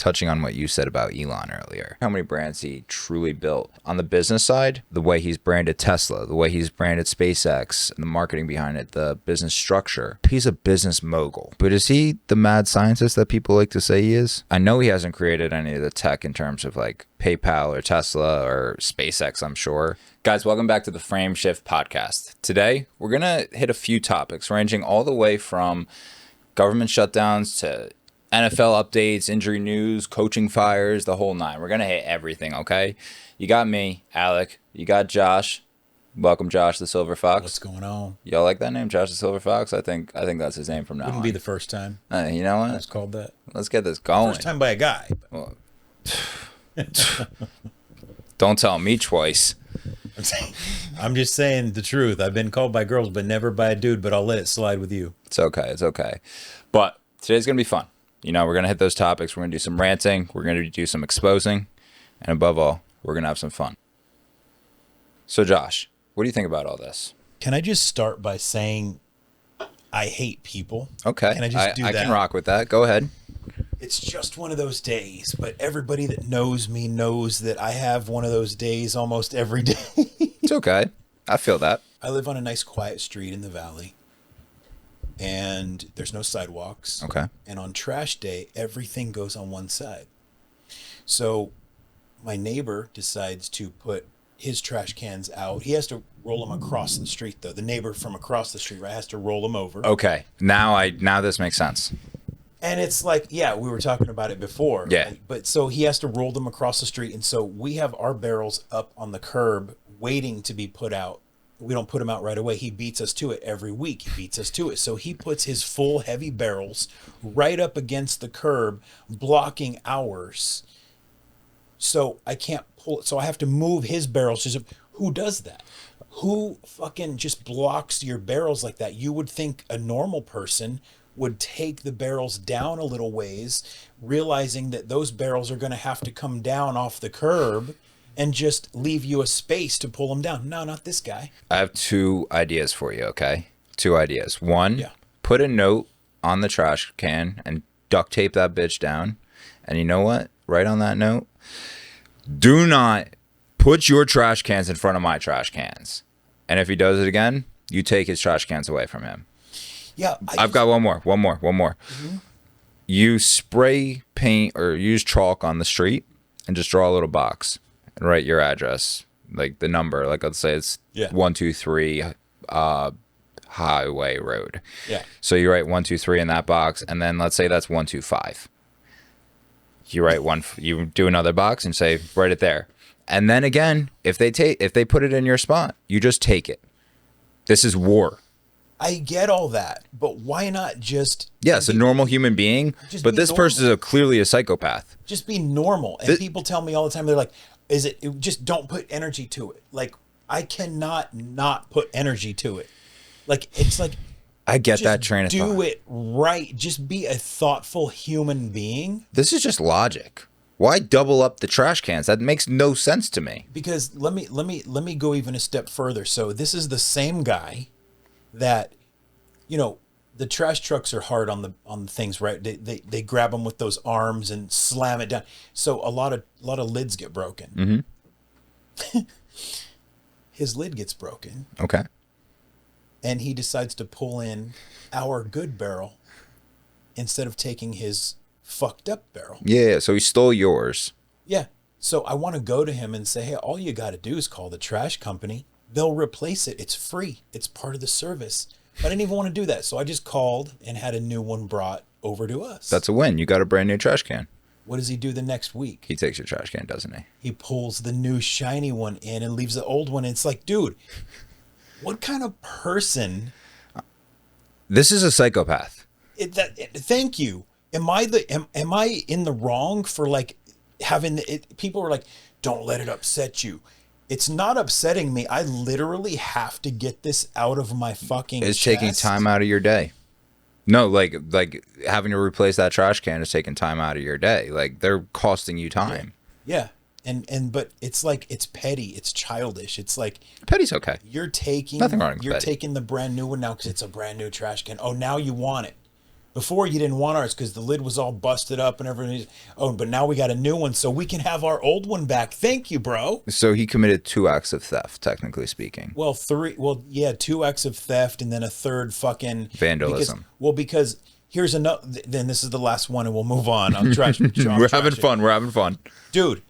touching on what you said about Elon earlier. How many brands he truly built. On the business side, the way he's branded Tesla, the way he's branded SpaceX, the marketing behind it, the business structure. He's a business mogul. But is he the mad scientist that people like to say he is? I know he hasn't created any of the tech in terms of like PayPal or Tesla or SpaceX, I'm sure. Guys, welcome back to the TheFrameShiftPodcast. Today, we're going to hit a few topics ranging all the way from government shutdowns to NFL updates, injury news, coaching fires, the whole nine. We're going to hit everything, okay? You got me, Alec. You got Josh. Welcome, Josh the Silver Fox. What's going on? Y'all like that name, Josh the Silver Fox? I think that's his name from now on. Wouldn't be the first time. You know what? It's called that. Let's get this going. First time by a guy. Well, don't tell me twice. I'm just saying the truth. I've been called by girls, but never by a dude, but I'll let it slide with you. It's okay. It's okay. But today's going to be fun. You know, we're going to hit those topics. We're going to do some ranting. We're going to do some exposing. And above all, we're going to have some fun. So, Josh, what do you think about all this? Can I just start by saying I hate people? Okay. Can I just do that? I can rock with that. Go ahead. It's just one of those days, but everybody that knows me knows that I have one of those days almost every day. It's okay. I feel that. I live on a nice quiet street in the valley, and there's no sidewalks. Okay. And on trash day, everything goes on one side. So my neighbor decides to put his trash cans out. He has to roll them across the street, though. The neighbor from across the street, right, has to roll them over. Okay. Now this makes sense. And it's like, yeah, we were talking about it before. Yeah. But so he has to roll them across the street. And so we have our barrels up on the curb waiting to be put out. We don't put them out right away. He beats us to it every week. He beats us to it. So he puts his full heavy barrels right up against the curb, blocking ours. So I can't pull it. So I have to move his barrels. Who does that? Who fucking just blocks your barrels like that? You would think a normal person would take the barrels down a little ways, realizing that those barrels are going to have to come down off the curb and just leave you a space to pull them down. No, not this guy. I have two ideas for you, okay? Two ideas. One, Yeah. Put a note on the trash can and duct tape that bitch down. And you know what? Right on that note, do not put your trash cans in front of my trash cans. And if he does it again, you take his trash cans away from him. Yeah. I've got one more. Mm-hmm. You spray paint or use chalk on the street and just draw a little box and write your address, like the number. Like let's say it's 123 Highway Road. Yeah. So you write 123 in that box, and then let's say that's 125. You write one. You do another box and say write it there. And then again, if they put it in your spot, you just take it. This is war. I get all that, but why not just... Yes, a normal human being, but this person is clearly a psychopath. Just be normal. And people tell me all the time, they're like, just don't put energy to it. Like, I cannot not put energy to it. Like, it's like... I get that train of thought. Do it right. Just be a thoughtful human being. This is just logic. Why double up the trash cans? That makes no sense to me. Because let me go even a step further. So this is the same guy that, you know, the trash trucks are hard on the things, right? They grab them with those arms and slam it down. So a lot of lids get broken. Mm-hmm. His lid gets broken. Okay. And he decides to pull in our good barrel instead of taking his fucked up barrel. Yeah, so he stole yours. Yeah. So I want to go to him and say, hey, all you got to do is call the trash company. They'll replace it. It's free. It's part of the service. But I didn't even want to do that. So I just called and had a new one brought over to us. That's a win. You got a brand new trash can. What does he do the next week? He takes your trash can, doesn't he? He pulls the new shiny one in and leaves the old one. And it's like, dude, what kind of person? This is a psychopath. Thank you. Am I in the wrong for like having it? People are like, don't let it upset you. It's not upsetting me. I literally have to get this out of my fucking It's chest. taking time out of your day. No, like having to replace that trash can is taking time out of your day. Like they're costing you time. Yeah. But it's like, it's petty. It's childish. It's like petty's okay. You're taking Nothing wrong with you're petty. taking the brand new one now because it's a brand new trash can. Oh, now you want it. Before you didn't want ours because the lid was all busted up and everything. Oh, but now we got a new one, so we can have our old one back. Thank you, bro. So he committed 2 acts of theft, technically speaking. Well, 3. Well, yeah, 2 acts of theft and then a third fucking Vandalism. Because here's another. Then this is the last one, and we'll move on. I'm trashing. We're having fun. We're having fun, dude.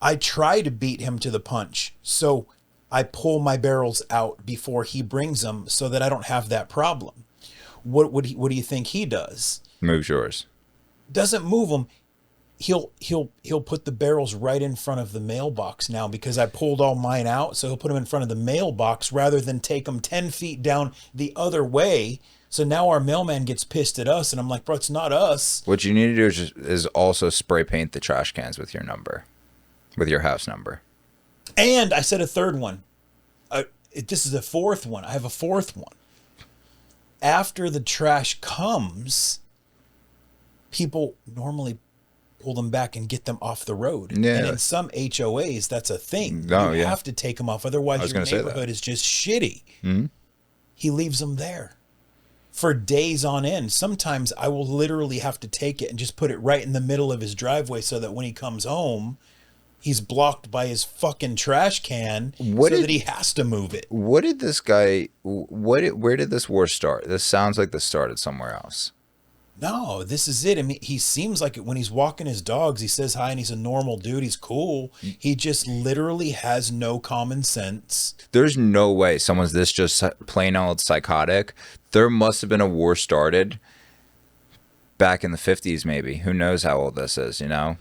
I try to beat him to the punch, so I pull my barrels out before he brings them, so that I don't have that problem. What do you think he does? Moves yours. Doesn't move them. He'll put the barrels right in front of the mailbox now because I pulled all mine out. So he'll put them in front of the mailbox rather than take them 10 feet down the other way. So now our mailman gets pissed at us, and I'm like, bro, it's not us. What you need to do is also spray paint the trash cans with your number, with your house number. And I said a third one. This is a fourth one. I have a fourth one. After the trash comes, people normally pull them back and get them off the road. Yeah. And in some HOAs, that's a thing. Oh, you yeah. have to take them off. Otherwise, your neighborhood is just shitty. Mm-hmm. He leaves them there for days on end. Sometimes I will literally have to take it and just put it right in the middle of his driveway so that when he comes home, he's blocked by his fucking trash can that he has to move it. What did this guy, where did this war start? This sounds like this started somewhere else. No, this is it. I mean, he seems like it when he's walking his dogs. He says hi and he's a normal dude. He's cool. He just literally has no common sense. There's no way someone's this just plain old psychotic. There must have been a war started back in the 50s, maybe. Who knows how old this is, you know?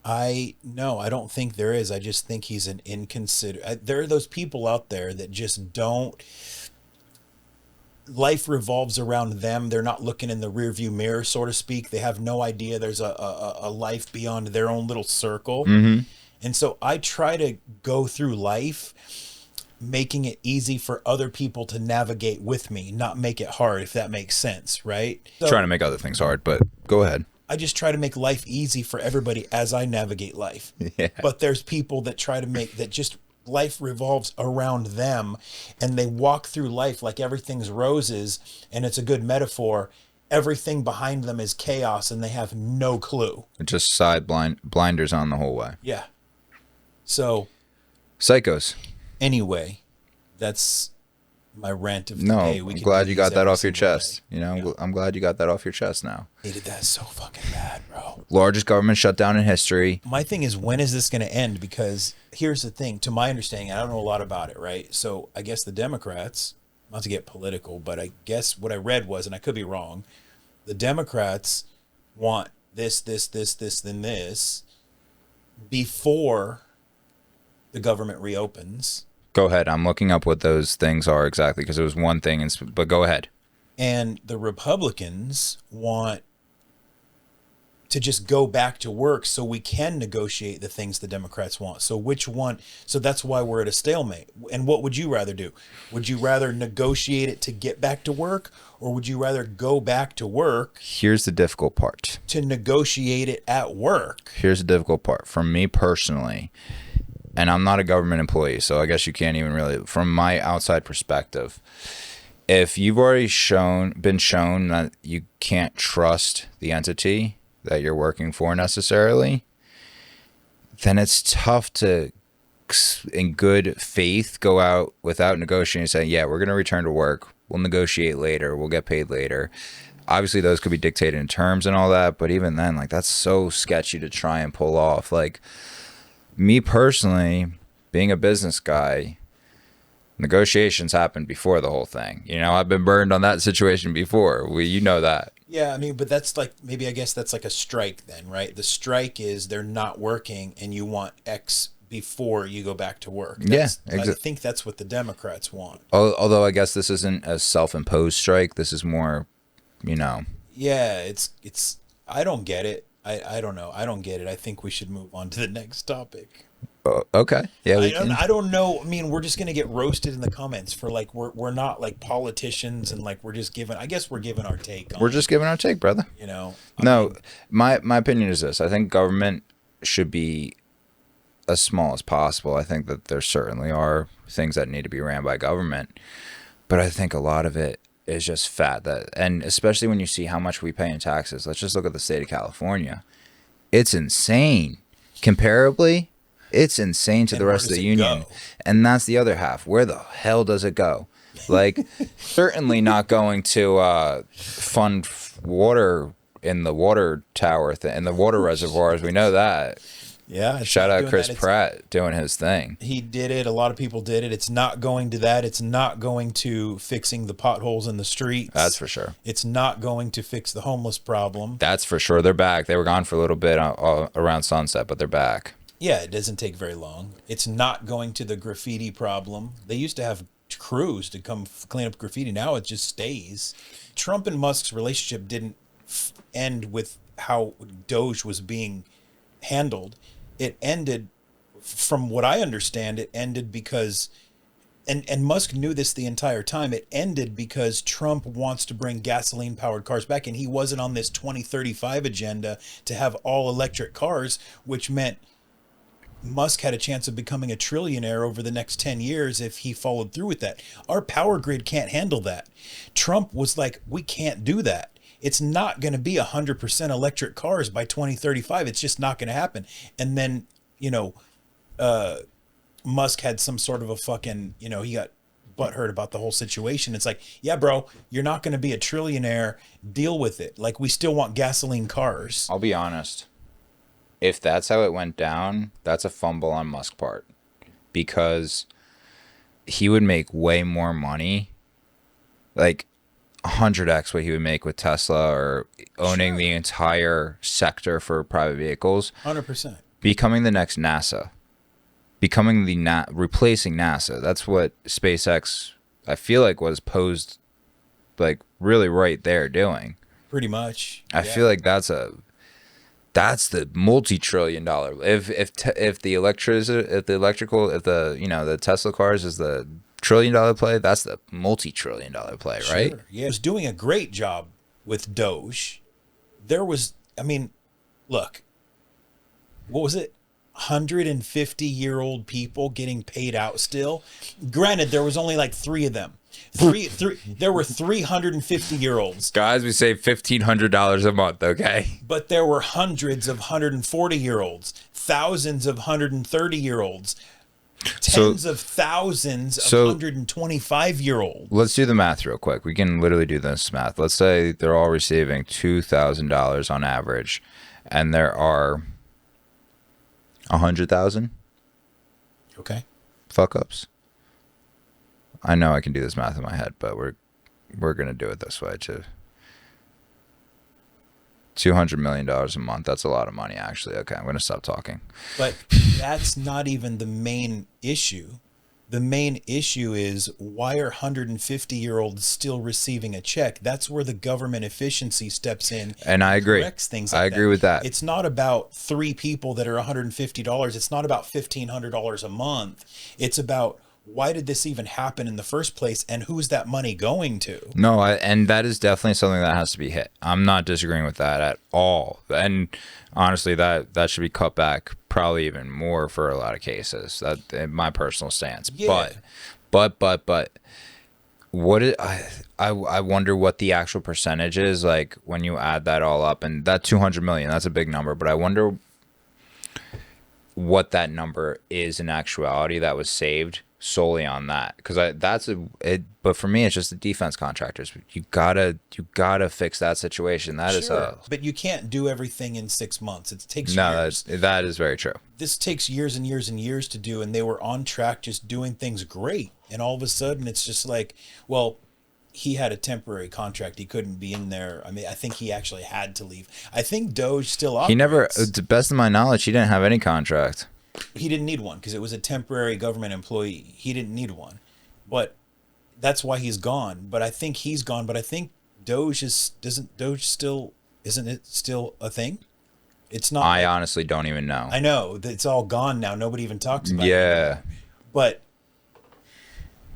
I don't think there is. I just think he's an inconsiderate. There are those people out there that just don't. Life revolves around them. They're not looking in the rearview mirror, so to speak. They have no idea there's a life beyond their own little circle. Mm-hmm. And so I try to go through life making it easy for other people to navigate with me, not make it hard, if that makes sense, right? So, trying to make other things hard, but go ahead. I just try to make life easy for everybody as I navigate life. Yeah. But there's people that try to make that just life revolves around them, and they walk through life like everything's roses, and it's a good metaphor. Everything behind them is chaos, and they have no clue. Just blinders on the whole way. Yeah. So, psychos. Anyway, that's my rant of no, today. I'm glad you got that off your chest. Day. You know, yeah. I'm glad you got that off your chest now. Hated that so fucking bad, bro. Largest government shutdown in history. My thing is, when is this going to end? Because here's the thing, to my understanding, I don't know a lot about it, right? So I guess the Democrats, not to get political, but I guess what I read was, and I could be wrong, the Democrats want this, then this before the government reopens. Go ahead. I'm looking up what those things are exactly because it was one thing, but go ahead. And the Republicans want to just go back to work so we can negotiate the things the Democrats want. So which one? So that's why we're at a stalemate. And what would you rather do? Would you rather negotiate it to get back to work, or would you rather go back to work? Here's the difficult part. To negotiate it at work. Here's the difficult part. For me personally, and I'm not a government employee, so I guess you can't even really, from my outside perspective, if you've already been shown that you can't trust the entity that you're working for necessarily, then it's tough to, in good faith, go out without negotiating and say, yeah, we're going to return to work. We'll negotiate later. We'll get paid later. Obviously, those could be dictated in terms and all that, but even then, like, that's so sketchy to try and pull off. Like, me personally, being a business guy, negotiations happened before the whole thing. You know, I've been burned on that situation before. You know that. Yeah, I mean, but that's like, maybe I guess that's like a strike then, right? The strike is they're not working and you want X before you go back to work. That's, yeah, I think that's what the Democrats want. Although I guess this isn't a self-imposed strike. This is more, you know. Yeah, it's I don't get it. I don't know. I don't get it. I think we should move on to the next topic. Okay. Yeah. I don't know. I mean, we're just gonna get roasted in the comments for like we're not like politicians and like we're just giving. I guess we're giving our take. We're just giving our take, brother. You know. No, my opinion is this. I think government should be as small as possible. I think that there certainly are things that need to be ran by government, but I think a lot of it is just fat. That, and especially when you see how much we pay in taxes. Let's just look at the state of California. It's insane. Comparably, it's insane to And the where rest of does the it union. go? And that's the other half. Where the hell does it go? Like, certainly not going to fund water in the water tower in the water reservoirs. We know that. Yeah. it's Shout not out doing Chris that. It's- Pratt doing his thing. He did it. A lot of people did it. It's not going to that. It's not going to fixing the potholes in the streets. That's for sure. It's not going to fix the homeless problem. That's for sure. They're back. They were gone for a little bit around sunset, but they're back. Yeah, it doesn't take very long. It's not going to the graffiti problem. They used to have crews to come clean up graffiti. Now it just stays. Trump and Musk's relationship didn't end with how Doge was being handled. It ended, from what I understand, it ended because, and Musk knew this the entire time, it ended because Trump wants to bring gasoline-powered cars back, and he wasn't on this 2035 agenda to have all electric cars, which meant Musk had a chance of becoming a trillionaire over the next 10 years if he followed through with that. Our power grid can't handle that. Trump was like, we can't do that. It's not going to be 100% electric cars by 2035. It's just not going to happen. And then, Musk had some sort of a fucking, he got butthurt about the whole situation. It's like, yeah, bro, you're not going to be a trillionaire. Deal with it. Like, we still want gasoline cars. I'll be honest. If that's how it went down, that's a fumble on Musk's part, because he would make way more money, like 100x what he would make with Tesla or owning the entire sector for private vehicles. 100%. Becoming the next NASA, becoming replacing NASA. That's what SpaceX, I feel like, was posed like really right there doing. Pretty much. I feel like that's the multi-trillion-dollar. If the Tesla cars is the trillion-dollar play, that's the multi-trillion-dollar play, right? Sure. Yeah, it was doing a great job with Doge. Look, what was it? 150-year-old people getting paid out still. Granted, there was only like 3 of them. There were 350-year-olds. Guys, we save $1,500 a month, okay? But there were hundreds of 140-year-olds, thousands of 130-year-olds, tens of thousands of 125-year-olds. Let's do the math real quick. We can literally do this math. Let's say they're all receiving $2,000 on average, and there are 100,000 Okay. fuck ups. I know I can do this math in my head, but we're gonna do it this way too. $200 million a month. That's a lot of money, actually. Okay, I'm gonna stop talking. But that's not even the main issue. The main issue is, why are 150-year-olds still receiving a check? That's where the government efficiency steps in. And I agree. Corrects things like I agree with that. It's not about 3 people that are $150. It's not about $1,500 a month. It's about, why did this even happen in the first place, and who's that money going to? No, and that is definitely something that has to be hit. I'm not disagreeing with that at all. And honestly, that should be cut back probably even more for a lot of cases. That, in my personal stance. Yeah. But I wonder what the actual percentage is, like, when you add that all up, and that 200 million, that's a big number, but I wonder what that number is in actuality that was saved solely on that, because but for me, it's just the defense contractors. You gotta fix that situation. That is but you can't do everything in 6 months. It takes years. That is very true. This takes years and years and years to do, and they were on track, just doing things great, and all of a sudden it's just like, well, he had a temporary contract. He couldn't be in there. I mean, I think he actually had to leave. I think Doge still operates. He never, to the best of my knowledge, he didn't have any contract. He didn't need one because it was a temporary government employee. He didn't need one, but that's why he's gone. But I think he's gone. But I think Doge isn't it still a thing? It's not. I honestly don't even know. I know that it's all gone now. Nobody even talks about it. Yeah. But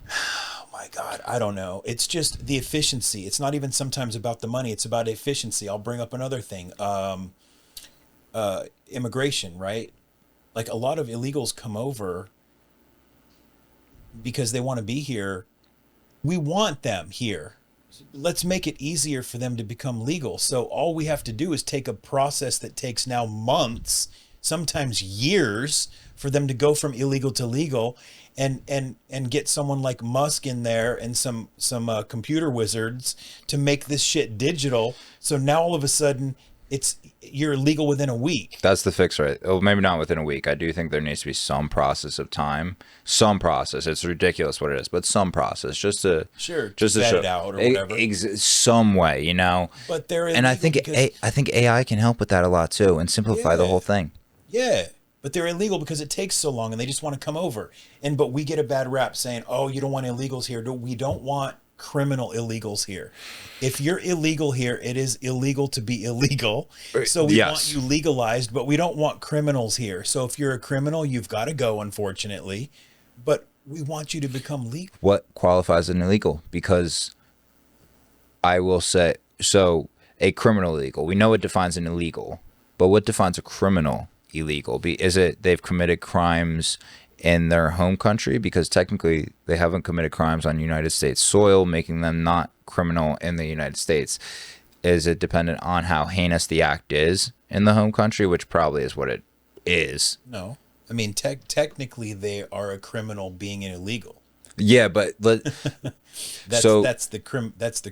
oh my God, I don't know. It's just the efficiency. It's not even sometimes about the money. It's about efficiency. I'll bring up another thing. Immigration, right? Like, a lot of illegals come over because they want to be here. We want them here. let's make it easier for them to become legal. So all we have to do is take a process that takes now months, sometimes years, for them to go from illegal to legal, and get someone like Musk in there and some computer wizards to make this shit digital. So now all of a sudden you're illegal within a week. That's the fix, right? Oh, maybe not within a week. I do think there needs to be some process of time, some process. It's ridiculous what it is, but some process just to just to show it out or whatever. Some way, you know. But they're and I think AI can help with that a lot too and simplify the whole thing. Yeah. But they're illegal because it takes so long and they just want to come over. But we get a bad rap saying, oh, you don't want illegals here. We don't want criminal illegals here. If you're illegal here, it is illegal to be illegal. So we want you legalized, but we don't want criminals here. So if you're a criminal, you've got to go, unfortunately. But we want you to become legal. What qualifies an illegal? Because I will say, so a criminal illegal, we know what defines an illegal, but what defines a criminal illegal? Is it they've committed crimes in their home country? Because technically they haven't committed crimes on United States soil, making them not criminal in the United States. Is it dependent on how heinous the act is in the home country, which probably is what it is? No. I mean, technically they are a criminal being an illegal. Yeah, but that's the criminal. That's the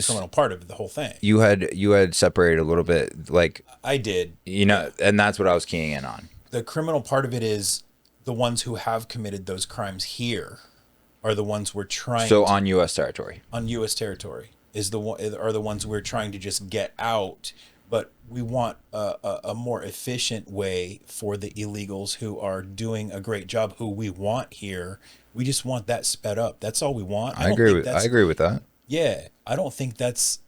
criminal part of the whole thing. You had separated a little bit, like I did, you know, and that's what I was keying in on. The criminal part of it is the ones who have committed those crimes here are the ones we're trying. So on U.S. territory. On U.S. territory are the ones we're trying to just get out. But we want a more efficient way for the illegals who are doing a great job, who we want here. We just want that sped up. That's all we want. I agree with that. Yeah, I don't think that's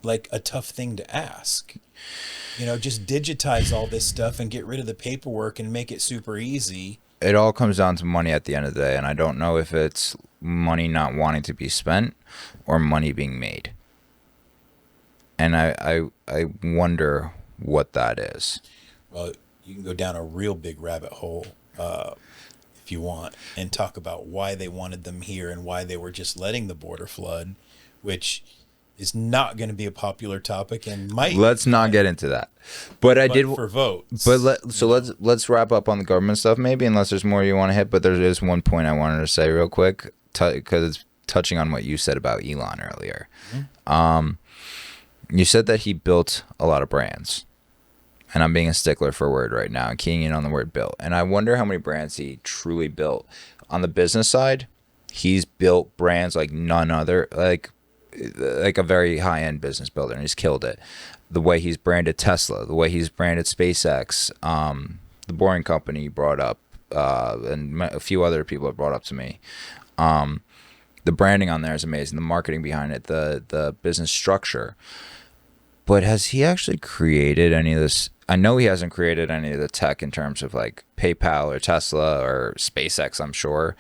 like a tough thing to ask. You know, just digitize all this stuff and get rid of the paperwork and make it super easy. It all comes down to money at the end of the day, and I don't know if it's money not wanting to be spent or money being made. And I wonder what that is. Well, you can go down a real big rabbit hole if you want and talk about why they wanted them here and why they were just letting the border flood, which is not going to be a popular topic and might. Let's not get into that. But I did for votes. But let's wrap up on the government stuff maybe, unless there's more you want to hit. But there is one point I wanted to say real quick because it's touching on what you said about Elon earlier. Mm-hmm. You said that he built a lot of brands, and I'm being a stickler for a word right now and keying in on the word built. And I wonder how many brands he truly built. On the business side, he's built brands like none other, like a very high-end business builder, and he's killed it. The way he's branded Tesla, the way he's branded SpaceX, the Boring Company you brought up, and a few other people have brought up to me. The branding on there is amazing. The marketing behind it, the business structure. But has he actually created any of this? I know he hasn't created any of the tech in terms of like PayPal or Tesla or SpaceX, I'm sure.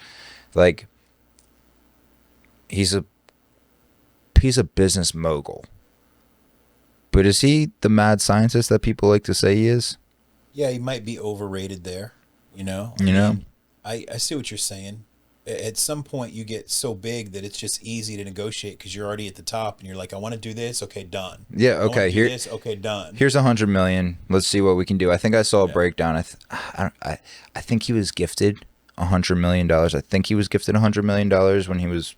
Like, he's a business mogul. But is he the mad scientist that people like to say he is? Yeah, he might be overrated there, you know? I see what you're saying. At some point you get so big that it's just easy to negotiate because you're already at the top and you're like, I want to do this. Okay, done. Yeah. Okay. Okay, done. Here's $100 million. Let's see what we can do. I think I saw a breakdown. I think he was gifted $100 million. I think he was gifted $100 million when he was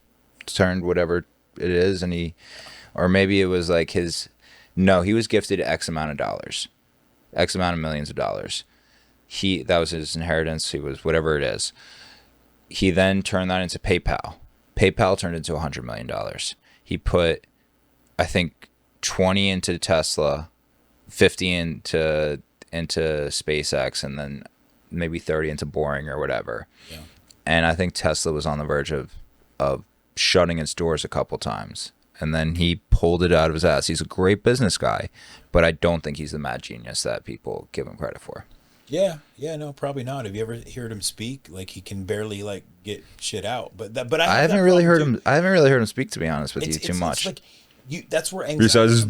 turned whatever it is. Or maybe it was like he was gifted X amount of dollars, X amount of millions of dollars. That was his inheritance. He was whatever it is. He then turned that into PayPal. PayPal turned into $100 million. He put, I think, 20 into Tesla, 50 into SpaceX, and then maybe 30 into Boring or whatever. Yeah. And I think Tesla was on the verge of shutting its doors a couple times. And then he pulled it out of his ass. He's a great business guy, but I don't think he's the mad genius that people give him credit for. Yeah, no, probably not. Have you ever heard him speak? Like, he can barely like get shit out. But I haven't really heard him. I haven't really heard him speak, to be honest with you, too much. It's like that's where anxiety.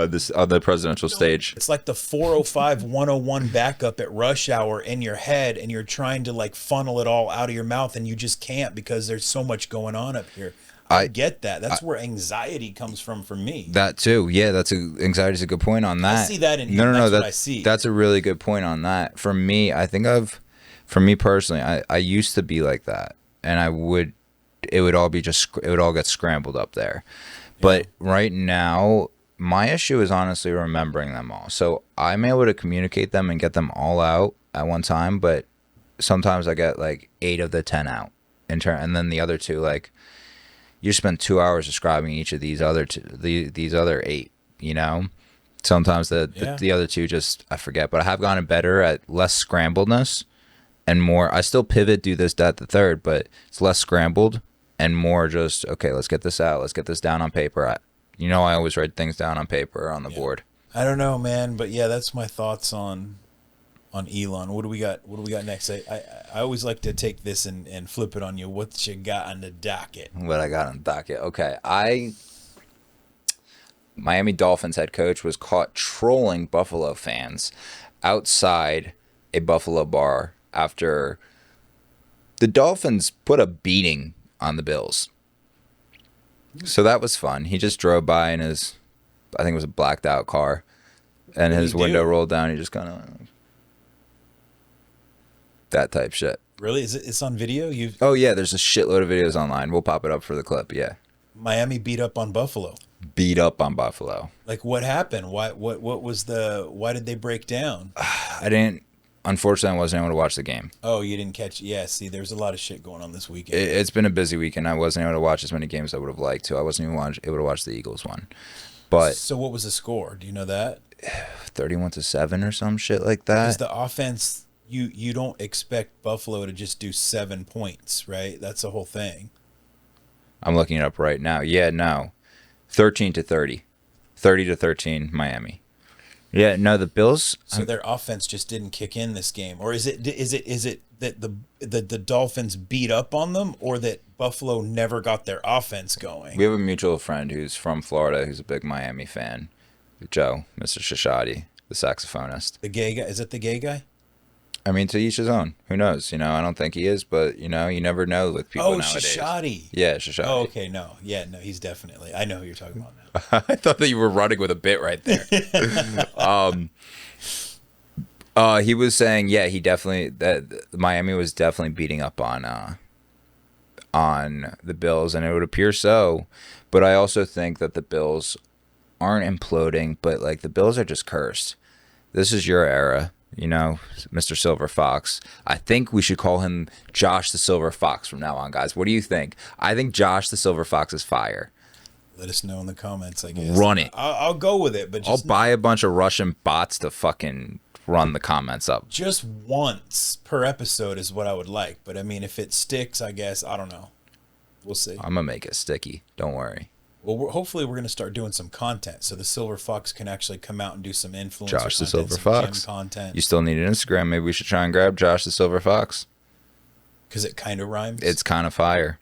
This on the presidential stage. It's like the 405 101 backup at rush hour in your head, and you're trying to like funnel it all out of your mouth, and you just can't because there's so much going on up here. I get that. That's where anxiety comes from for me. That too. Yeah, anxiety is a good point on that. I see that in him. No, That's what I see. That's a really good point on that. For me, for me personally, I used to be like that, and it would all get scrambled up there. But right now, my issue is honestly remembering them all. So I'm able to communicate them and get them all out at one time, but sometimes I get like 8 of the 10 out and then the other 2, like, you spend 2 hours describing each of these other these other 8, you know. Sometimes the other 2 just I forget, but I have gotten better at less scrambledness and more. I still pivot, do this, that, the third, but it's less scrambled and more just, okay, let's get this out, let's get this down on paper. I always write things down on paper on the board. I don't know, man, but yeah, that's my thoughts on Elon. What do we got? What do we got next? I always like to take this and flip it on you. What you got on the docket? What I got on the docket? Okay, Miami Dolphins head coach was caught trolling Buffalo fans outside a Buffalo bar after the Dolphins put a beating on the Bills. So that was fun. He just drove by in his, I think it was a blacked out car, and his window rolled down. He just kind of that type shit. Really? It's on video? Oh yeah, there's a shitload of videos online. We'll pop it up for the clip. Yeah. Miami beat up on Buffalo. Beat up on Buffalo. Like, what happened? Why did they break down? Unfortunately, I wasn't able to watch the game. Oh, you didn't catch? Yeah, see, there's a lot of shit going on this weekend. It's been a busy weekend. I wasn't able to watch as many games as I would have liked to. I wasn't even able to watch the Eagles one. But so what was the score? Do you know that? 31-7 or some shit like that. Because the offense, you don't expect Buffalo to just do 7 points, right? That's the whole thing. I'm looking it up right now. Yeah, no. 13-30. 30-13 Miami. Yeah, no, the Bills. So their offense just didn't kick in this game, or is it that the Dolphins beat up on them, or that Buffalo never got their offense going? We have a mutual friend who's from Florida who's a big Miami fan, Joe, Mr. Shishadi, the saxophonist. The gay guy? Is it the gay guy? I mean, to each his own. Who knows? I don't think he is, but you never know with people nowadays. Oh, Shishadi. Yeah, Shishadi. Oh, okay, no, he's definitely. I know who you're talking about now. I thought that you were running with a bit right there. He was saying, yeah, that Miami was definitely beating up on the Bills, and it would appear so. But I also think that the Bills aren't imploding, but like the Bills are just cursed. This is your era. Mr. Silver Fox. I think we should call him Josh the Silver Fox from now on, guys. What do you think? I think Josh the Silver Fox is fire. Let us know in the comments, I guess. Run it. I'll go with it, but I'll buy a bunch of Russian bots to fucking run the comments up. Just once per episode is what I would like. But I mean, if it sticks, I guess, I don't know. We'll see. I'm going to make it sticky. Don't worry. Well, hopefully we're going to start doing some content so the Silver Fox can actually come out and do some influencer Josh the content, Silver Fox. Gym content. You still need an Instagram. Maybe we should try and grab Josh the Silver Fox. Because it kind of rhymes. It's kind of fire.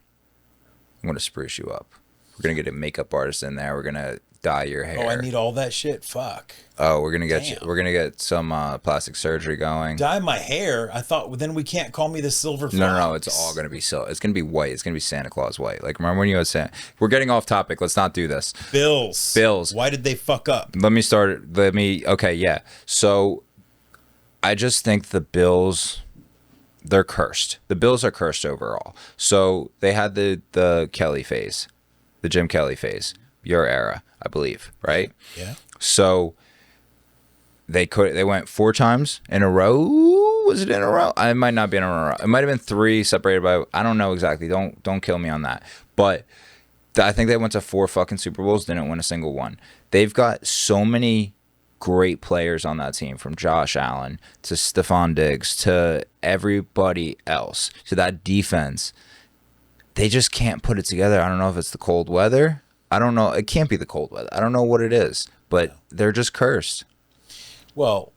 I'm going to spruce you up. We're going to get a makeup artist in there. We're going to dye your hair. Oh, I need all that shit? Fuck. Oh, we're going to get some plastic surgery going. Dye my hair? I thought, well, then we can't call me the Silver Fox. No, it's all going to be it's going to be white. It's going to be Santa Claus white. Like, remember when you had Santa? We're getting off topic. Let's not do this. Bills. Why did they fuck up? Okay, yeah. So, I just think the Bills, they're cursed. The Bills are cursed overall. So, they had the Kelly phase. The Jim Kelly phase, your era, I believe, right? Yeah. So they went 4 times in a row. Was it in a row? It might not be in a row. It might have been 3 separated by, I don't know exactly. Don't kill me on that. But I think they went to 4 fucking Super Bowls, didn't win a single one. They've got so many great players on that team, from Josh Allen to Stephon Diggs to everybody else, to that defense. They just can't put it together. I don't know if it's the cold weather. I don't know. It can't be the cold weather. I don't know what it is, but they're just cursed. Well,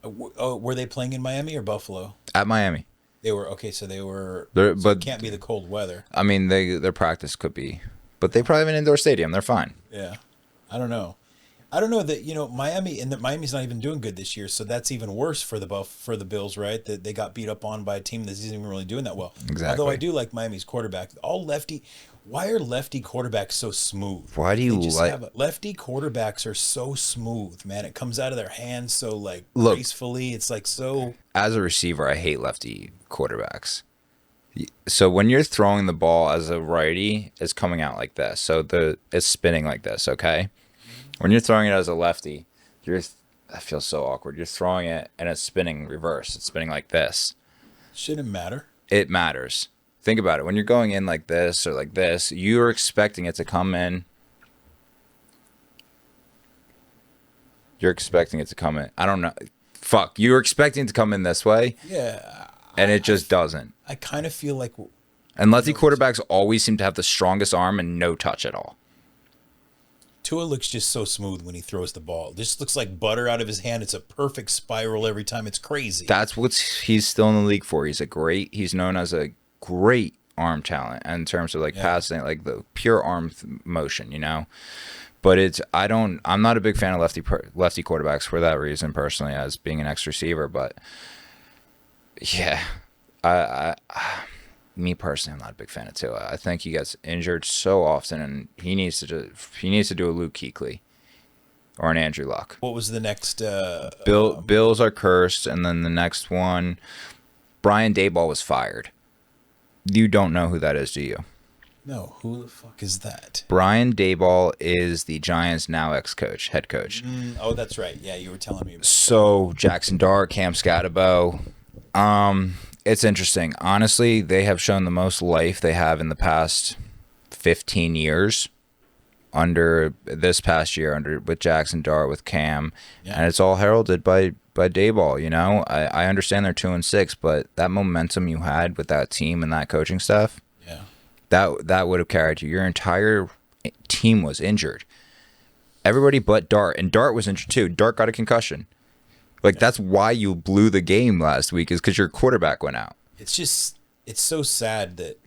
were they playing in Miami or Buffalo? At Miami. They were, okay, so they were, but it can't be the cold weather. I mean, their practice could be, but they probably have an indoor stadium. They're fine. Yeah. I don't know. I don't know that, Miami's not even doing good this year, so that's even worse for the Bills, right? That they got beat up on by a team that isn't even really doing that well. Exactly. Although I do like Miami's quarterback. All lefty. Why are lefty quarterbacks so smooth? Why do you lefty quarterbacks are so smooth, man? It comes out of their hands so like Look, gracefully. It's like so. As a receiver, I hate lefty quarterbacks. So when you're throwing the ball as a righty, it's coming out like this. So it's spinning like this, okay? When you're throwing it as a lefty, I feel so awkward. You're throwing it and it's spinning reverse. It's spinning like this. Shouldn't matter. It matters. Think about it. When you're going in like this or like this, you're expecting it to come in. You're expecting it to come in. I don't know. Fuck. You're expecting it to come in this way. Yeah. And it just doesn't. I kind of feel like. And lefty quarterbacks always seem to have the strongest arm and no touch at all. Tua looks just so smooth when he throws the ball. This looks like butter out of his hand. It's a perfect spiral every time. It's crazy. That's what he's still in the league for. He's known as a great arm talent in terms of passing, like the pure arm motion, But I'm not a big fan of lefty quarterbacks for that reason personally, as being an ex-receiver. But yeah, me personally, I'm not a big fan of Tua. I think he gets injured so often, and he needs to do a Luke Kuechly or an Andrew Luck. What was the next? Bills are cursed, and then the next one, Brian Daboll was fired. You don't know who that is, do you? No, who the fuck is that? Brian Daboll is the Giants' now head coach. Oh, that's right. Yeah, you were telling me about So Jackson Dart, Cam Scatterbo. It's interesting. Honestly, they have shown the most life they have in the past 15 years under this past year with Jackson Dart, with Cam. Yeah. And it's all heralded by Daboll, I understand they're 2-6, but that momentum you had with that team and that coaching staff, yeah, that would have carried you. Your entire team was injured. Everybody but Dart, and Dart was injured too. Dart got a concussion. That's why you blew the game last week, is because your quarterback went out. It's so sad that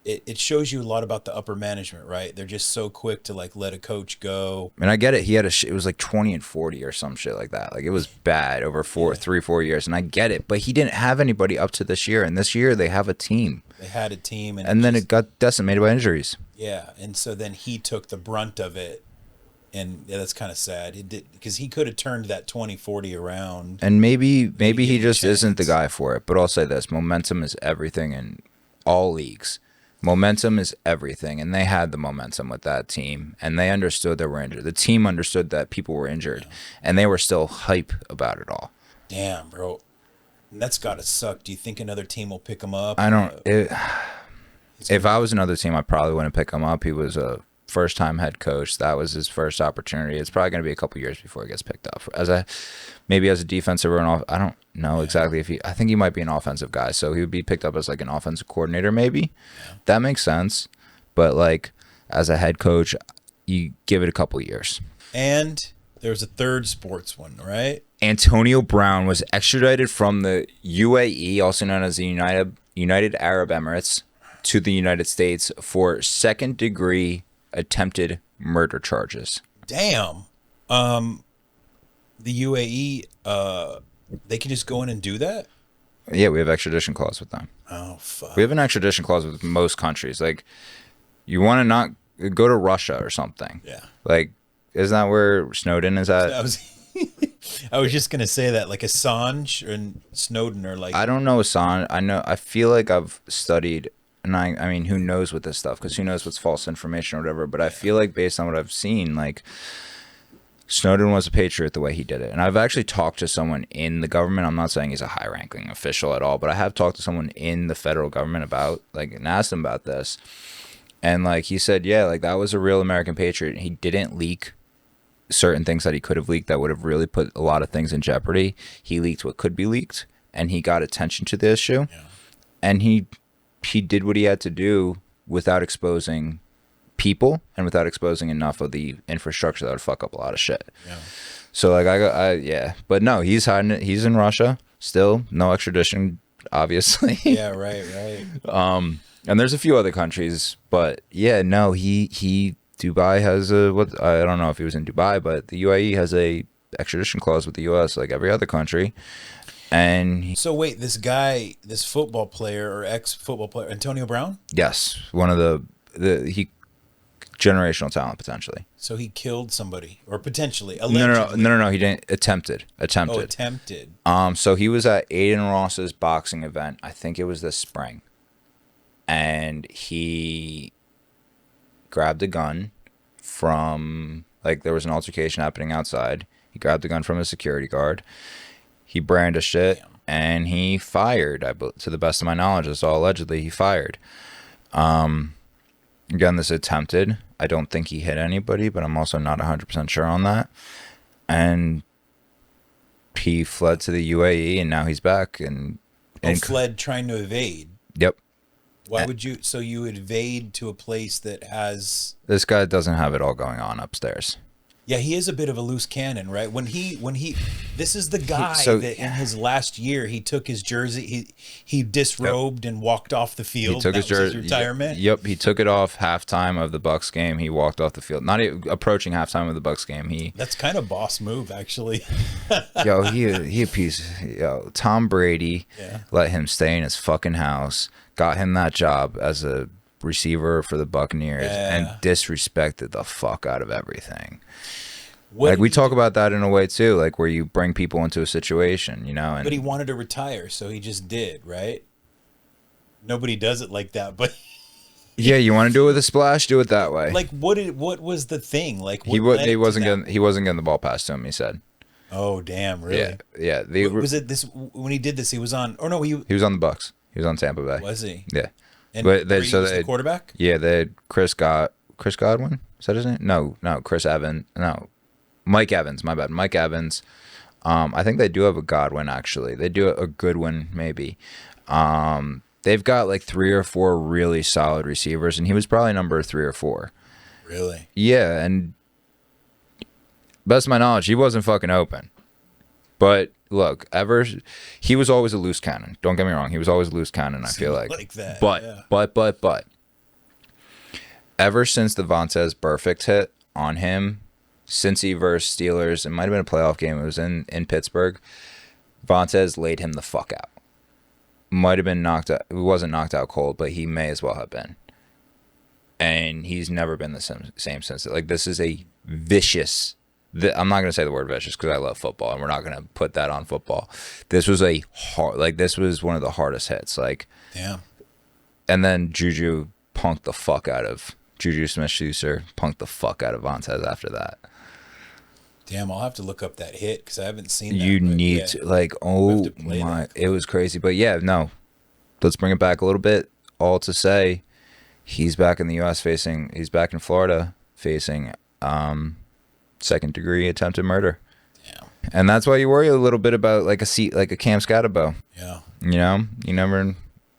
it shows you a lot about the upper management, right? They're just so quick to let a coach go. And I get it. It was like 20-40 or some shit like that. It was bad over 3-4 years. And I get it, but he didn't have anybody up to this year. And this year they have a team. They had a team. And then it got decimated by injuries. Yeah. And so then he took the brunt of it. And yeah, that's kind of sad. It did, because he could have turned that 20-40 around. And maybe he just isn't the guy for it. But I'll say this: momentum is everything in all leagues. Momentum is everything, and they had the momentum with that team, and they understood they were injured. The team understood that people were injured, and they were still hype about it all. Damn, bro, that's gotta suck. Do you think another team will pick him up? I don't. If I was another team, I probably wouldn't pick him up. He was a first-time head coach. That was his first opportunity. It's probably going to be a couple years before he gets picked up as a defensive or I don't know exactly if I think he might be an offensive guy, so he would be picked up as an offensive coordinator maybe. Yeah. That makes sense, but as a head coach, you give it a couple years. And there's a third sports one, right? Antonio Brown was extradited from the UAE, also known as the United Arab Emirates, to the United States for second-degree attempted murder charges. Damn. The UAE, they can just go in and do that? Yeah, we have extradition clause with them. Oh, fuck. We have an extradition clause with most countries. You want to not go to Russia or something. Yeah. Isn't that where Snowden is at? I was just going to say that, Assange and Snowden are I don't know Assange. I feel like I've studied, and I mean, who knows with this stuff, because who knows what's false information or whatever, but I feel like based on what I've seen, Snowden was a patriot the way he did it. And I've actually talked to someone in the government. I'm not saying he's a high-ranking official at all, but I have talked to someone in the federal government about, and asked him about this. And, he said, yeah, that was a real American patriot. He didn't leak certain things that he could have leaked that would have really put a lot of things in jeopardy. He leaked what could be leaked, and he got attention to the issue. Yeah. And he did what he had to do without exposing people and without exposing enough of the infrastructure that would fuck up a lot of shit. Yeah. So yeah, but no, he's hiding it. He's in Russia still. No extradition, obviously. Yeah, right. And there's a few other countries, but yeah, no, he Dubai has a what? I don't know if he was in Dubai, but the UAE has a extradition clause with the U.S. like every other country. And So wait, this guy, this football player or ex-football player, Antonio Brown? yes, one of he generational talent potentially. So he killed somebody, or potentially, No, allegedly. no. He didn't attempted. Oh, attempted. So he was at Aiden Ross's boxing event. I think it was this spring, and he grabbed a gun from like there was an altercation happening outside. He grabbed a gun from a security guard. He brandished it. Damn. And he fired. To the best of my knowledge, that's all allegedly he fired. Again, this attempted. I don't think he hit anybody, but I'm also not 100% sure on that. And he fled to the UAE, and now he's back. And Fled trying to evade. Yep. Why would you? So you evade to a place that has. This guy doesn't have it all going on upstairs. Yeah, he is a bit of a loose cannon, right? When he, this is the guy that in his last year he took his jersey, he disrobed and walked off the field. He took his jersey. Retirement. Yep, he took it off halftime of the Bucks game. He walked off the field, not even approaching halftime of the Bucks game. That's kind of boss move, actually. he a piece. Tom Brady let him stay in his fucking house, got him that job as a receiver for the Buccaneers, and disrespected the fuck out of everything. Like we talk about that in a way too, like where you bring people into a situation, and but he wanted to retire, so he just did, right? Nobody does it like that, but yeah, you want to do it with a splash, do it that way. Like what was the thing? Like he wasn't getting the ball passed to him, he said. Oh damn, really? Yeah. Was it this when he did this? He was on, or no? He was on the Bucks. He was on Tampa Bay. Was he? Yeah. And but was the quarterback? Yeah, they had Chris Godwin. Is that his name? No, Chris Evans. No, Mike Evans. My bad, Mike Evans. I think they do have a Godwin actually. They do a Goodwin maybe. They've got like 3 or 4 really solid receivers, and he was probably number 3 or 4. Really? Yeah, and best of my knowledge, he wasn't fucking open. But look, he was always a loose cannon. Don't get me wrong, he was always a loose cannon. I feel like that. But ever since the Vontaze Burfict hit on him, since he versus Steelers, it might have been a playoff game. It was in Pittsburgh. Vontaze laid him the fuck out. Might have been knocked out. He wasn't knocked out cold, but he may as well have been. And he's never been the same since. Like, this is a vicious. I'm not going to say the word vicious because I love football, and we're not going to put that on football. This was this was one of the hardest hits. Like, damn. And then Juju Smith-Schuster punked the fuck out of Vontaze after that. Damn, I'll have to look up that hit because I haven't seen that. You need to, like, oh my, it was crazy. But yeah, no, let's bring it back a little bit. All to say, he's back in the U.S. he's back in Florida facing second-degree attempted murder. Yeah. And that's why you worry a little bit about like a Cam Scatterbo. Yeah. You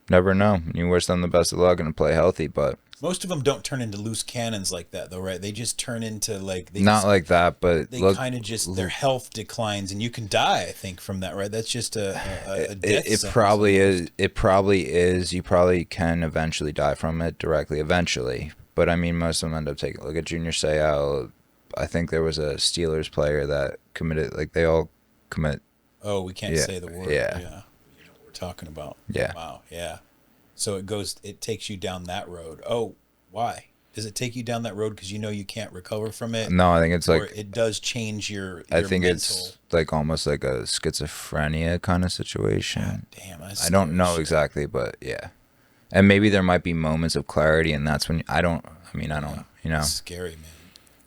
never know. You wish them the best of luck and play healthy, but most of them don't turn into loose cannons like that, though, right? They just turn into like like that, but they kind of just their health declines, and you can die. I think from that, right? That's just a death it sentence. probably is. It probably is. You probably can eventually die from it directly, eventually. But I mean, most of them end up taking. Look at Junior Seau. I think there was a Steelers player that committed. Like they all commit. Oh, we can't say the word. Yeah. You know what we're talking about. Yeah. Wow. Yeah. So it takes you down that road. Oh, why? Does it take you down that road because you can't recover from it? No, I think it's like it does change your I think mental. it's like almost like a schizophrenia kind of situation. God damn, I don't know exactly, but yeah. And maybe there might be moments of clarity, and that's when I don't. It's scary, man.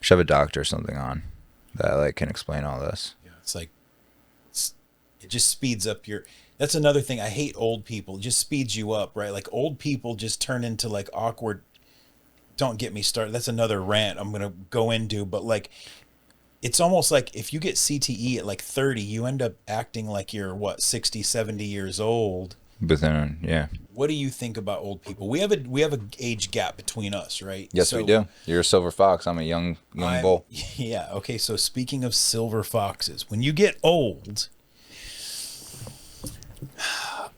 Should have a doctor or something on that like can explain all this. Yeah, it's like it just speeds up your. That's another thing. I hate old people. It just speeds you up, right? Like old people just turn into like awkward. Don't get me started. That's another rant I'm gonna go into. But like, it's almost like if you get CTE at like 30, you end up acting like you're 60, 70 years old. But then, yeah. What do you think about old people? We have a age gap between us, right? Yes, we do. You're a silver fox. I'm a young bull. Yeah. Okay. So speaking of silver foxes, when you get old,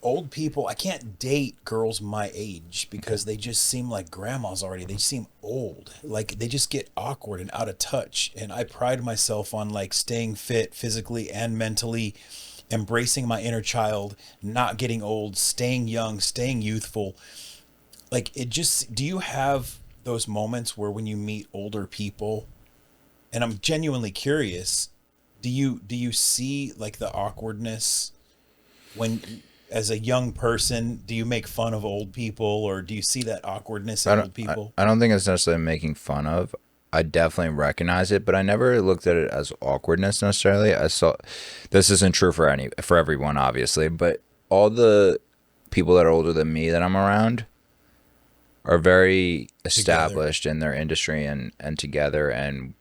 Old people, I can't date girls my age because they just seem like grandmas already. They seem old. Like they just get awkward and out of touch. And I pride myself on like staying fit physically and mentally, embracing my inner child, not getting old, staying young, staying youthful. Like it just, do you have those moments where when you meet older people, and I'm genuinely curious, do you see like the awkwardness when as a young person, do you make fun of old people or do you see that awkwardness in old people? I don't think it's necessarily making fun of. I definitely recognize it, but I never looked at it as awkwardness necessarily. I saw this isn't true for everyone, obviously, but all the people that are older than me that I'm around are very established in their industry and together, and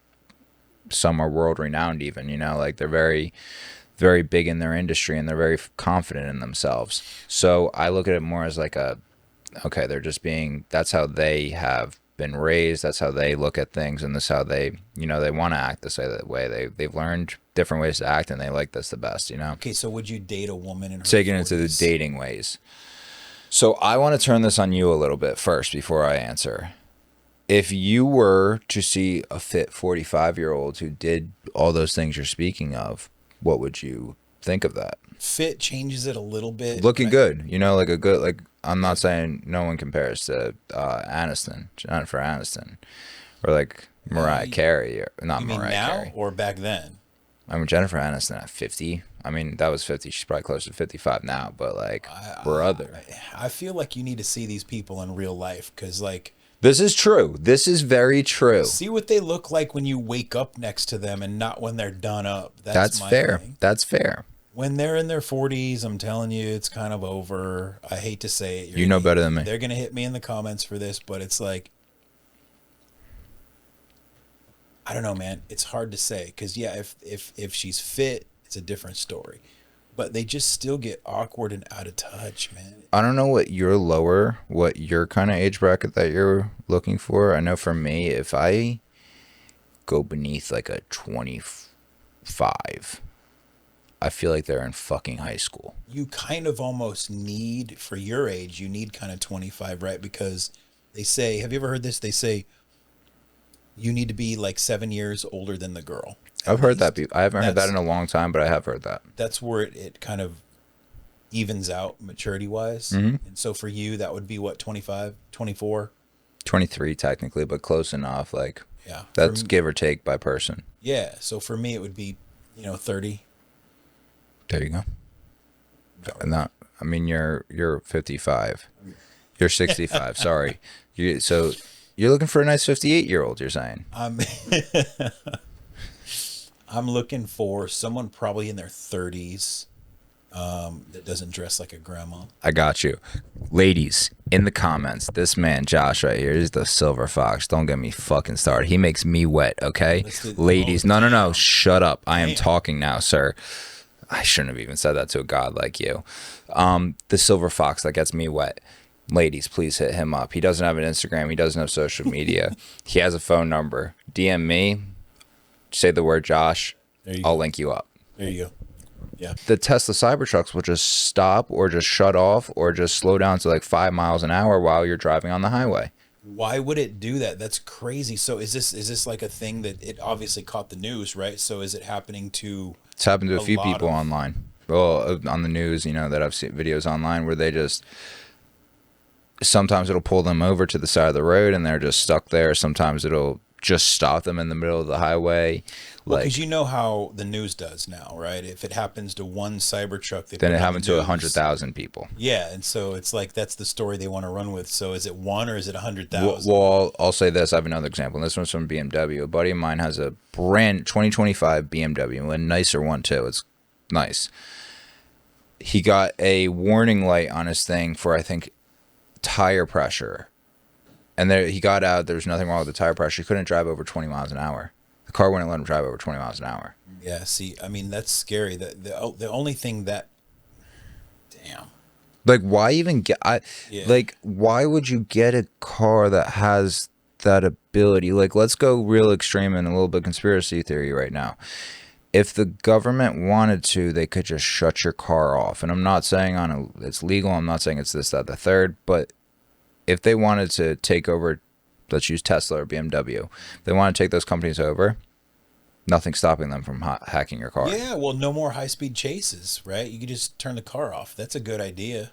some are world renowned even, you know, like they're very very big in their industry and they're very confident in themselves. So I look at it more as like okay, they're just being, that's how they have been raised. That's how they look at things. And that's how they, you know, they want to act this way. They've learned different ways to act and they like this the best, you know? Okay. So would you date a woman in her Taking 40s? into the dating ways. So I want to turn this on you a little bit first before I answer. If you were to see a fit 45-year-old who did all those things you're speaking of, what would you think of that? Fit changes it a little bit. Looking good, you know, like a good, like, I'm not saying no one compares to Jennifer Aniston, or like Mariah Carey, or not You mean Mariah now Carey. or back then? I mean, Jennifer Aniston at 50. I mean, that was 50. She's probably closer to 55 now, but like, brother. I feel like you need to see these people in real life because, like, This is true. This is very true. see what they look like when you wake up next to them and not when they're done up. That's my fair. thing. That's fair. When they're in their 40s, I'm telling you, it's kind of over. I hate to say it. You know better than me. They're going to hit me in the comments for this, but it's like, I don't know, man. It's hard to say because, yeah, if she's fit, it's a different story. But they just still get awkward and out of touch, man. I don't know what your kind of age bracket that you're looking for. I know for me, if I go beneath like a 25, I feel like they're in fucking high school. You kind of almost need, for your age, you need kind of 25, right? Because they say, have you ever heard this? They say you need to be like 7 years older than the girl. I've heard that. I haven't heard that in a long time, but I have heard that. That's where it kind of evens out maturity wise. Mhm. And so for you, that would be what, 25, 24? 23 technically, but close enough. Like, Yeah. that's give or take by person. Yeah. So for me, it would be, 30. There you go. Not, I mean, you're 55. You're 65. Sorry. So you're looking for a nice 58-year-old, you're saying? I'm looking for someone probably in their 30s that doesn't dress like a grandma. I got you. Ladies, in the comments, this man, Josh, right here, is the silver fox. Don't get me fucking started. He makes me wet, okay? Ladies, no. Shut up. I am talking now, sir. I shouldn't have even said that to a god like you. The silver fox that gets me wet. Ladies, please hit him up. He doesn't have an Instagram. He doesn't have social media. He has a phone number. DM me. Say the word Josh. I'll link you up. There you go. Yeah. The Tesla Cybertrucks will just stop or just shut off or just slow down to like 5 miles an hour while you're driving on the highway. Why would it do that? That's crazy. So is this like a thing that it obviously caught the news, right? So is it happening to... It's happened to a few people online. Well, on the news, that I've seen videos online where they just... Sometimes it'll pull them over to the side of the road and they're just stuck there. Sometimes it'll just stop them in the middle of the highway. Well, because you know how the news does now, right? If it happens to one Cybertruck, then it happened to 100,000 people. Yeah, and so it's like that's the story they want to run with. So is it one or is it 100,000? Well, I'll say this. I have another example. And this one's from BMW. A buddy of mine has a brand 2025 BMW, a nicer one too. It's nice. He got a warning light on his thing for, I think, tire pressure. And there he got out. There was nothing wrong with the tire pressure. He couldn't drive over 20 miles an hour. The car wouldn't let him drive over 20 miles an hour. Yeah, see, I mean, that's scary. The only thing that... Damn. Like, why even get... Like, why would you get a car that has that ability? Like, let's go real extreme and a little bit conspiracy theory right now. if the government wanted to, they could just shut your car off. And I'm not saying it's legal. I'm not saying it's this, that, the third. But if they wanted to take over, let's use Tesla or BMW, if they want to take those companies over, nothing's stopping them from hacking your car. Yeah, well, no more high-speed chases, right? You could just turn the car off. That's a good idea.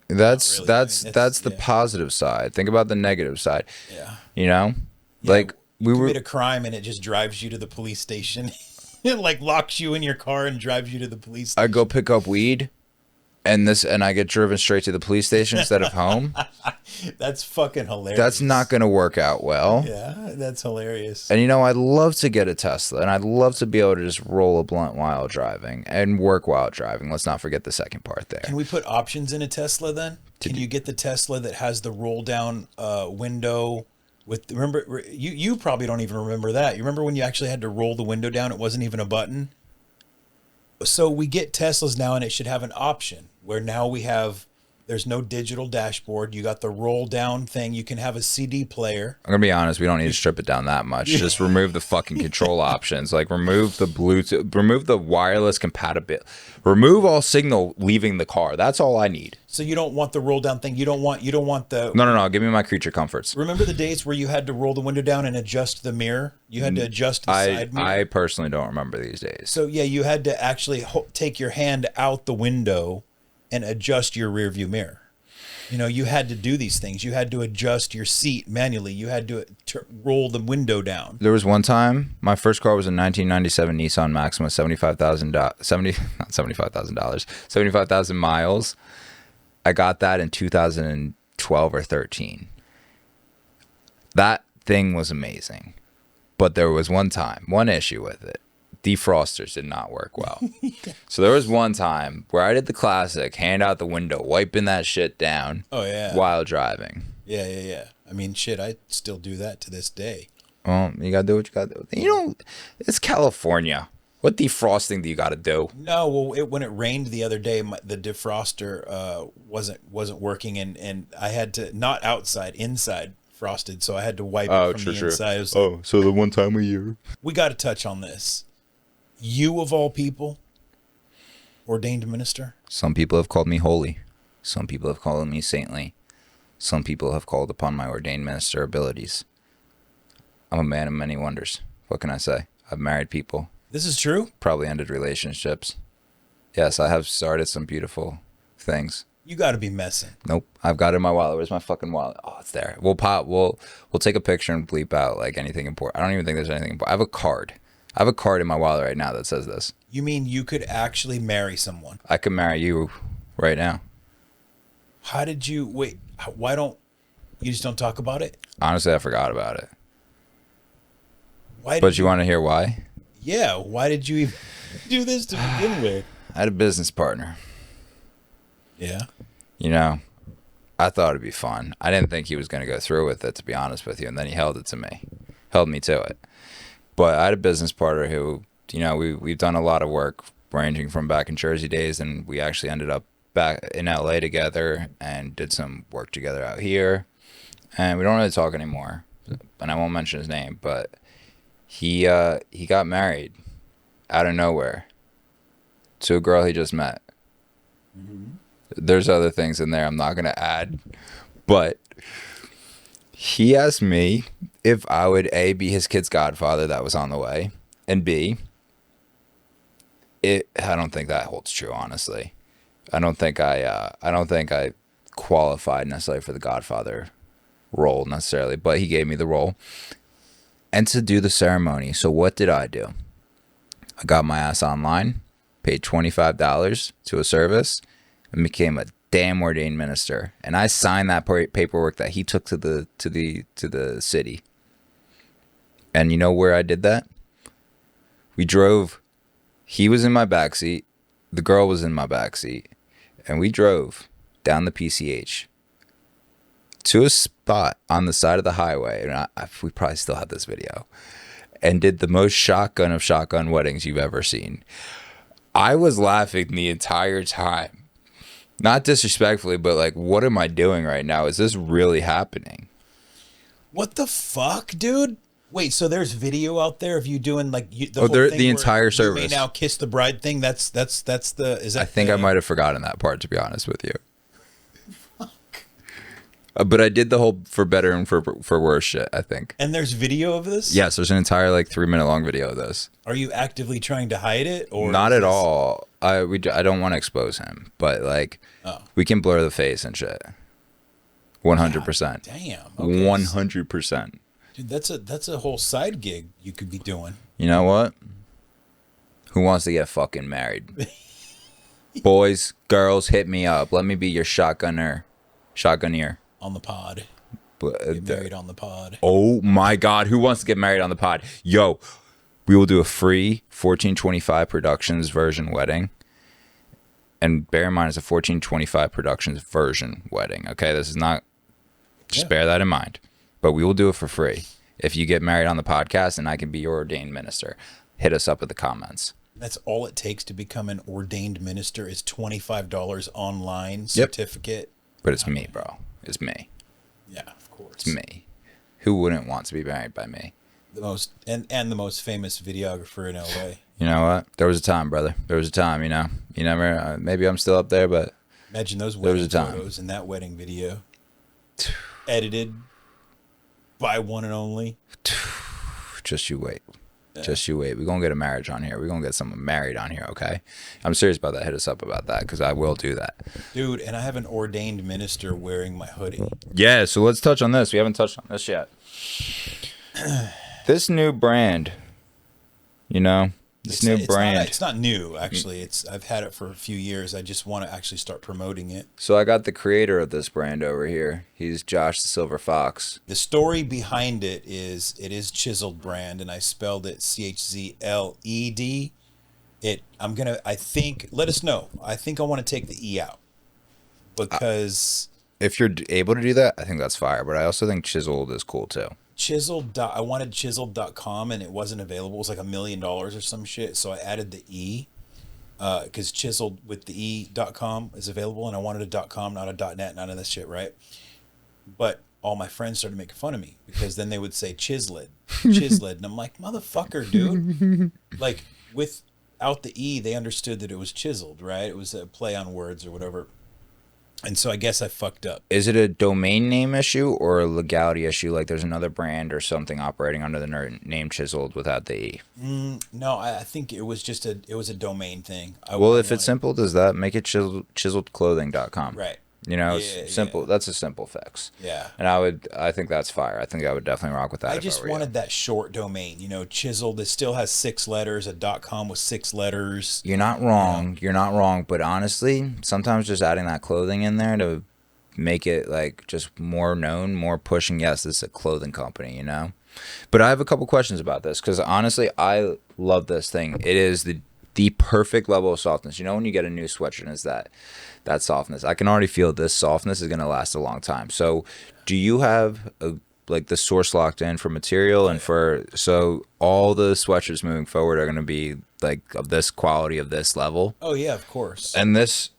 That's really. that's the positive side. Think about the negative side. Yeah. You know, Yeah, like you we were. commit a crime and it just drives you to the police station. It like locks you in your car and drives you to the police station. I go pick up weed, and I get driven straight to the police station instead of home. That's fucking hilarious. That's not going to work out well. Yeah, that's hilarious. And I'd love to get a Tesla, and I'd love to be able to just roll a blunt while driving and work while driving. Let's not forget the second part there. Can we put options in a Tesla then? Can you get the Tesla that has the roll down window? Remember, you probably don't even remember that. You remember when you actually had to roll the window down? It wasn't even a button. So we get Teslas now, and it should have an option where now there's no digital dashboard. You got the roll down thing. You can have a CD player. I'm going to be honest. We don't need to strip it down that much. Just remove the fucking control options. Like remove the Bluetooth, remove the wireless compatibility, remove all signal leaving the car. That's all I need. So you don't want the roll down thing. You don't want the. No. Give me my creature comforts. Remember the days where you had to roll the window down and adjust the mirror? You had to adjust the side mirror. I personally don't remember these days. So yeah, you had to actually take your hand out the window and adjust your rear view mirror. You had to do these things. You had to adjust your seat manually. You had to roll the window down. There was one time, my first car was a 1997 Nissan Maxima, 75,000 miles. I got that in 2012 or 13. That thing was amazing. But there was one issue with it. Defrosters did not work well. So there was one time where I did the classic, hand out the window, wiping that shit down. Oh, yeah. While driving. Yeah. I mean, shit, I still do that to this day. Well, you got to do what you got to do. It's California. What defrosting do you got to do? No, well, when it rained the other day, the defroster wasn't working, and I had to, not outside, inside frosted, so I had to wipe it from the inside. So the one time a year. We got to touch on this. You, of all people, ordained minister. Some people have called me holy. Some people have called me saintly. Some people have called upon my ordained minister abilities. I'm a man of many wonders. What can I say? I've married people. This is true? Probably ended relationships. Yes, I have started some beautiful things. You got to be messing. Nope. I've got it in my wallet. Where's my fucking wallet? Oh, it's there. We'll take a picture and bleep out like anything important. I don't even think there's anything important. I have a card in my wallet right now that says this. You mean you could actually marry someone? I could marry you right now. How did you wait? Why don't you just don't talk about it? Honestly, I forgot about it. Why? But you want to hear why? Yeah. Why did you even do this to begin with? I had a business partner. Yeah. I thought it'd be fun. I didn't think he was going to go through with it, to be honest with you. And then he held me to it. But I had a business partner who, we've done a lot of work ranging from back in Jersey days, and we actually ended up back in LA together and did some work together out here. And we don't really talk anymore, and I won't mention his name, but he got married out of nowhere to a girl he just met. Mm-hmm. There's other things in there I'm not going to add, but he asked me if I would A, be his kid's godfather that was on the way, and B, I don't think that holds true, honestly. I don't think I qualified necessarily for the godfather role necessarily, but he gave me the role and to do the ceremony. So what did I do? I got my ass online, paid $25 to a service, and became a damn ordained minister. And I signed that paperwork that he took to the city. And you know where I did that? We drove. He was in my backseat. The girl was in my backseat. And we drove down the PCH to a spot on the side of the highway. And we probably still have this video. And did the most shotgun of shotgun weddings you've ever seen. I was laughing the entire time. Not disrespectfully, but like, what am I doing right now? Is this really happening? What the fuck, dude? Wait, so there's video out there of you doing like the Oh, whole they're thing the where entire you service. may now kiss the bride thing. That's the is that I think I might have forgotten that part, to be honest with you. But I did the whole for better and for worse shit, I think. And there's video of this? Yes, there's an entire like 3-minute long video of this. Are you actively trying to hide it or Not is at this- all. I don't want to expose him, but like we can blur the face and shit. 100%. Damn. 100%. Dude, that's a whole side gig you could be doing. You know what? Who wants to get fucking married? Boys, girls, hit me up. Let me be your shotgunner. On the pod. But, Get married on the pod. oh my God, who wants to get married on the pod? Yo, we will do a free 1425 Productions version wedding. And bear in mind, it's a 1425 Productions version wedding. Okay, this is not, just bear that in mind. But we will do it for free. If you get married on the podcast and I can be your ordained minister, hit us up in the comments. That's all it takes to become an ordained minister is $25 online certificate. But it's me, bro. It's me. Yeah, of course. It's me. Who wouldn't want to be married by me? The most and the most famous videographer in LA. You know what? There was a time, brother. There was a time, you know. You never, maybe I'm still up there, but Imagine those there was wedding a time. photos in that wedding video. Edited by one and only. just you wait. Just you wait. We're going to get a marriage on here. We're going to get someone married on here, okay? I'm serious about that. Hit us up about that because I will do that. Dude, and I have an ordained minister wearing my hoodie. Yeah, so let's touch on this. We haven't touched on this yet. This new brand, you know, this new brand. It's not new, actually. I've had it for a few years. I just want to actually start promoting it. So I got the creator of this brand over here. He's Josh the Silver Fox. The story behind it is Chiseled brand, and I spelled it CHZLED. Let us know. I think I want to take the E out because If you're able to do that, I think that's fire. But I also think chiseled is cool too. I wanted chiseled.com and it wasn't available. It was like $1 million or some shit. So I added the E because chiseled with the E.com is available, and I wanted a .com, not a .net, none of this shit, right? But all my friends started making fun of me because then they would say chiseled, and I'm like, motherfucker, dude. Like without the E, they understood that it was chiseled, right? It was a play on words or whatever. And so I guess I fucked up. Is it a domain name issue or a legality issue? Like there's another brand or something operating under the name Chiseled without the E? No, I think it was just a domain thing. If it's simple, does that make it chiseledclothing.com? Right. You know, Yeah, it's simple. yeah. That's a simple fix. Yeah. And I think that's fire. I think I would definitely rock with that. I just wanted that short domain, chiseled. It still has 6 letters, a .com with 6 letters. You're not wrong. Yeah. You're not wrong. But honestly, sometimes just adding that clothing in there to make it like just more known, more pushing. Yes, this is a clothing company, But I have a couple questions about this because honestly, I love this thing. It is the perfect level of softness. When you get a new sweatshirt, and it's that softness. I can already feel this softness is going to last a long time. So do you have the source locked in for material and so all the sweatshirts moving forward are going to be like of this quality, of this level? Oh yeah, of course. And this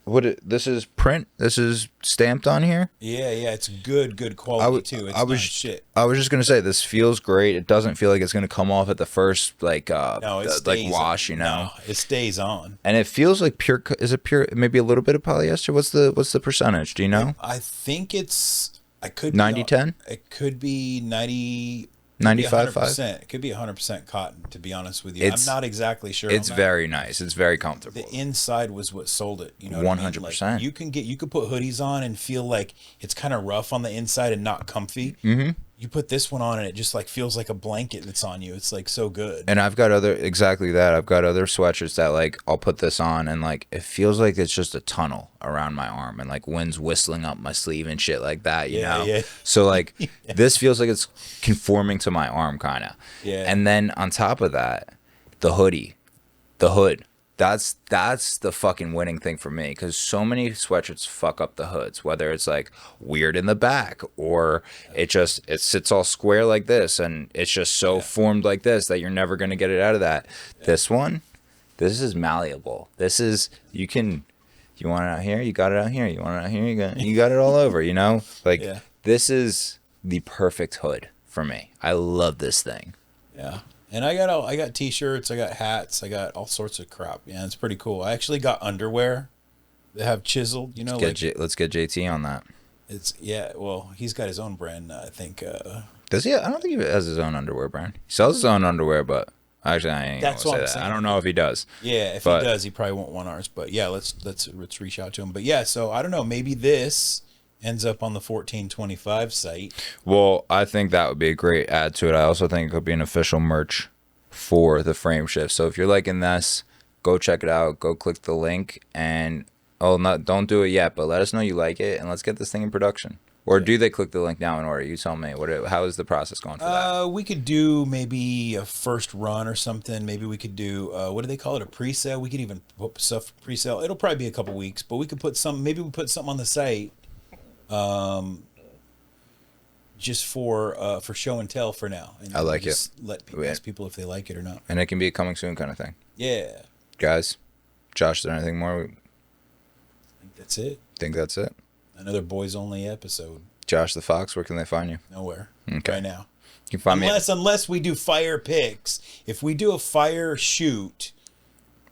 is print? This is stamped on here? Yeah, it's good quality too. It's not shit. I was just gonna say this feels great. It doesn't feel like it's gonna come off at the first wash, No, it stays on. And it feels like pure. Is it pure? Maybe a little bit of polyester. What's the percentage? Do you know? I think it's. I could 90-10? It could be 90. 95-5? It could be 100% cotton, to be honest with you. I'm not exactly sure. It's very nice. It's very comfortable. The inside was what sold it. 100%. You could put hoodies on and feel like it's kind of rough on the inside and not comfy. Mm-hmm. You put this one on and it just like feels like a blanket that's on you. It's like so good. And I've got exactly that. I've got other sweatshirts that like I'll put this on and like it feels like it's just a tunnel around my arm and like wind's whistling up my sleeve and shit like that, you know? Yeah. So like this feels like it's conforming to my arm kind of. Yeah. And then on top of that, the hood. That's the fucking winning thing for me because so many sweatshirts fuck up the hoods, whether it's like weird in the back or it sits all square like this and it's just so formed like this that you're never going to get it out of that. This is malleable. You want it out here, you got it out here. You want it out here, you got it all over, This is the perfect hood for me. I love this thing. Yeah. And I got t-shirts, I got hats, I got all sorts of crap. Yeah, it's pretty cool. I actually got underwear that have chiseled, you know, Let's get JT on that. Well, he's got his own brand, I think. Does he? I don't think he has his own underwear brand. He sells his own underwear, but actually, I ain't That's gonna what say I'm that. saying. I don't know if he does. Yeah, if he does, he probably won't want ours. But yeah, let's reach out to him. But yeah, so I don't know, maybe this ends up on the 1425 site. Well, I think that would be a great add to it. I also think it could be an official merch for the Frame Shift. So if you're liking this, go check it out. Go click the link and don't do it yet, but let us know you like it and let's get this thing in production. Or do they click the link now in order? You tell me. How is the process going for that? We could do maybe a first run or something. Maybe we could do what do they call it? A pre-sale. We could even put stuff pre-sale. It'll probably be a couple weeks, but we could put some. Maybe we put something on the site. Just for show and tell for now. And I like just it. Ask people if they like it or not. And it can be a coming soon kind of thing. Yeah. Guys, Josh, is there anything more? I think that's it. Think that's it? Another boys only episode. Josh the Fox, where can they find you? Nowhere. Okay. Right now. You can find me. Unless we do fire picks. If we do a fire shoot,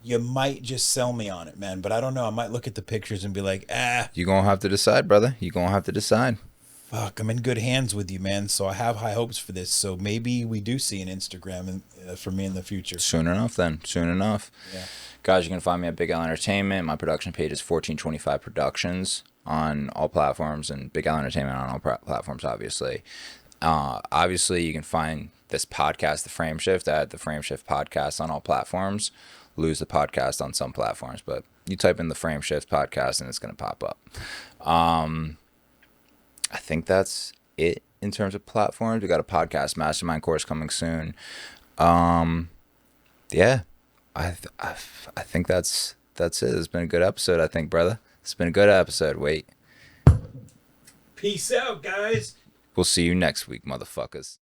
you might just sell me on it, man. But I don't know. I might look at the pictures and be like, You're going to have to decide, brother. You're going to have to decide. Fuck, I'm in good hands with you, man. So I have high hopes for this. So maybe we do see an Instagram for me in the future. Soon enough, then. Soon enough. Yeah. Guys, you can find me at Big Al Entertainment. My production page is 1425 Productions on all platforms, and Big Al Entertainment on all platforms, obviously. Obviously, you can find this podcast, The Frame Shift, at TheFrameShiftPodcast on all platforms. Lose the podcast on some platforms, but you type in The Frame Shift Podcast and it's going to pop up. I think that's it in terms of platforms. We got a podcast mastermind course coming soon. Yeah, I think that's it. It's been a good episode, I think, brother. It's been a good episode. Wait. Peace out, guys. We'll see you next week, motherfuckers.